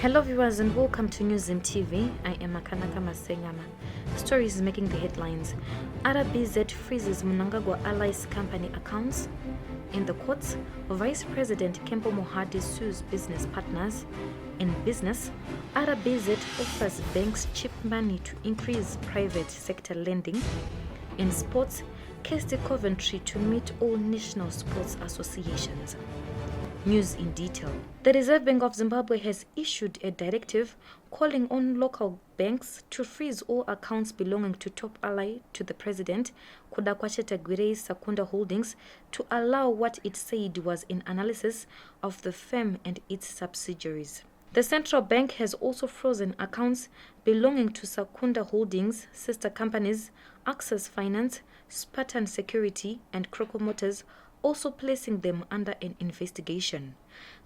Hello viewers and welcome to News in TV. I am Makanaka Masengama. Stories making the headlines. RBZ freezes Mnangagwa allies company accounts. In the courts, Vice President Kempo Mohadi sues business partners. In business, RBZ offers banks cheap money to increase private sector lending. In sports, KST Coventry to meet all national sports associations. News in detail. The Reserve Bank of Zimbabwe has issued a directive calling on local banks to freeze all accounts belonging to top ally to the president, Kudakwacheta Gwirei's Secunda Holdings, to allow what it said was an analysis of the firm and its subsidiaries. The central bank has also frozen accounts belonging to Secunda Holdings, sister companies, Access Finance, Spartan Security, and Croco Motors, also placing them under an investigation.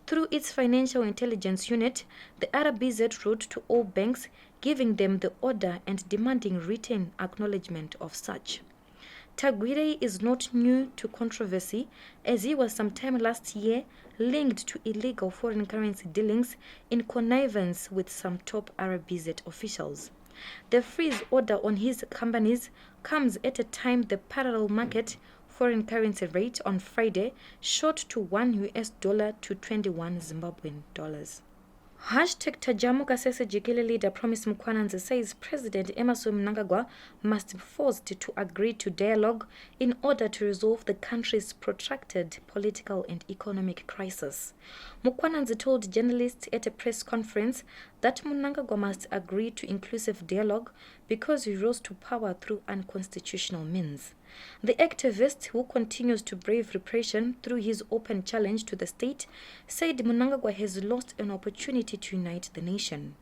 Through its financial intelligence unit, the RBZ wrote to all banks, giving them the order and demanding written acknowledgement of such. Tagwirei is not new to controversy, as he was sometime last year linked to illegal foreign currency dealings in connivance with some top RBZ officials. The freeze order on his companies comes at a time the parallel market foreign currency rate on Friday shot to $1 to 21 Zimbabwean dollars. Hashtag Tajamu Kasese Jikele leader Promise Mkwananzi says President Emmerson Mnangagwa must be forced to agree to dialogue in order to resolve the country's protracted political and economic crisis. Mkwananzi told journalists at a press conference that Mnangagwa must agree to inclusive dialogue because he rose to power through unconstitutional means. The activist, who continues to brave repression through his open challenge to the state, said Mnangagwa has lost an opportunity to unite the nation.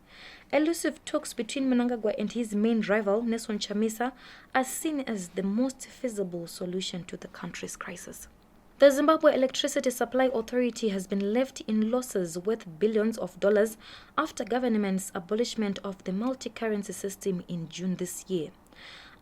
Elusive talks between Mnangagwa and his main rival, Nelson Chamisa, are seen as the most feasible solution to the country's crisis. The Zimbabwe Electricity Supply Authority has been left in losses worth billions of dollars after government's abolishment of the multi-currency system in June this year.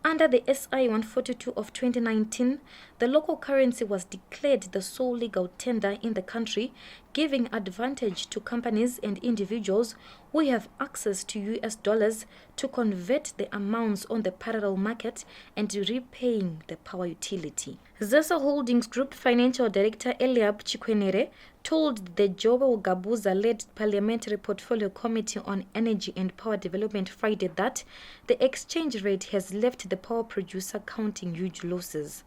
Under the SI 142 of 2019, the local currency was declared the sole legal tender in the country, giving advantage to companies and individuals who have access to US dollars to convert the amounts on the parallel market and repaying the power utility. Zesa Holdings Group Financial Director Eliab Chikwenere told the Jobo Gabuza-led Parliamentary Portfolio Committee on Energy and Power Development Friday that the exchange rate has left the power producer counting huge losses.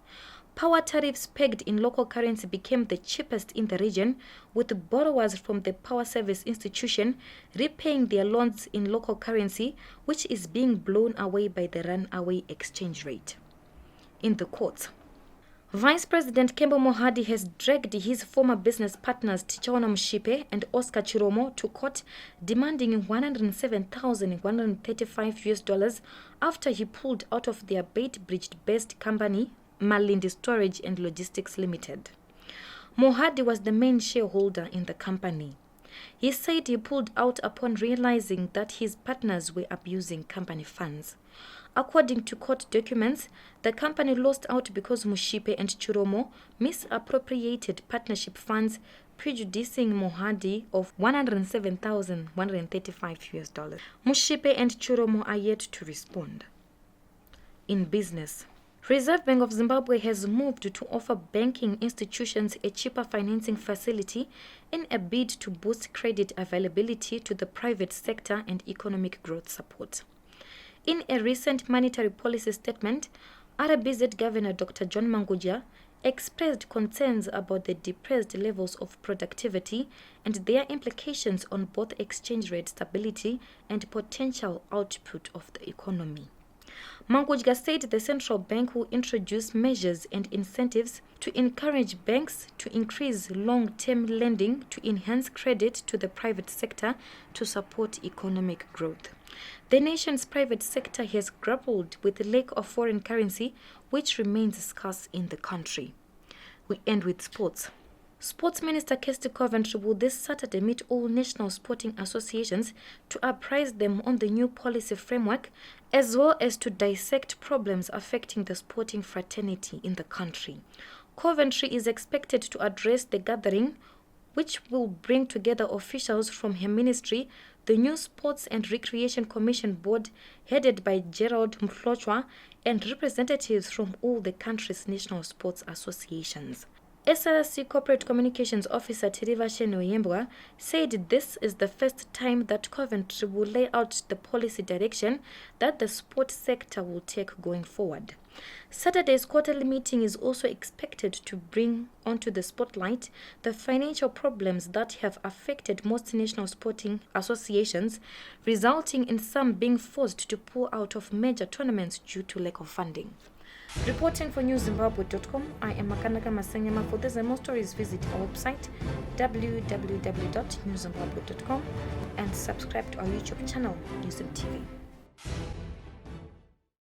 Power tariffs pegged in local currency became the cheapest in the region, with borrowers from the Power Service Institution repaying their loans in local currency, which is being blown away by the runaway exchange rate. In the courts, Vice President Kempo Mohadi has dragged his former business partners Tichaona Mshipe and Oscar Chiromo to court, demanding $107,135 after he pulled out of their Beitbridge-based company, Malindi Storage and Logistics Limited. Mohadi was the main shareholder in the company. He said he pulled out upon realizing that his partners were abusing company funds. According to court documents, the company lost out because Mushipe and Chiromo misappropriated partnership funds, prejudicing Mohadi of $107,135. Mushipe and Chiromo are yet to respond. In business, Reserve Bank of Zimbabwe has moved to offer banking institutions a cheaper financing facility in a bid to boost credit availability to the private sector and economic growth support. In a recent monetary policy statement, RBZ Governor Dr. John Mangagwa expressed concerns about the depressed levels of productivity and their implications on both exchange rate stability and potential output of the economy. Mnangagwa said the central bank will introduce measures and incentives to encourage banks to increase long-term lending to enhance credit to the private sector to support economic growth. The nation's private sector has grappled with the lack of foreign currency, which remains scarce in the country. We end with sports. Sports Minister KST Coventry will this Saturday meet all national sporting associations to apprise them on the new policy framework, as well as to dissect problems affecting the sporting fraternity in the country. Coventry is expected to address the gathering, which will bring together officials from her ministry the new Sports and Recreation Commission Board, headed by Gerald Mhlochwa, and representatives from all the country's national sports associations. SRC Corporate Communications Officer Tirivasheni Oyembwa said this is the first time that Coventry will lay out the policy direction that the sport sector will take going forward. Saturday's quarterly meeting is also expected to bring onto the spotlight the financial problems that have affected most national sporting associations, resulting in some being forced to pull out of major tournaments due to lack of funding. Reporting for newzimbabwe.com, I am Mnangagwa Masenyama. For this and more stories, visit our website www.newzimbabwe.com and subscribe to our YouTube channel, NewzimTV.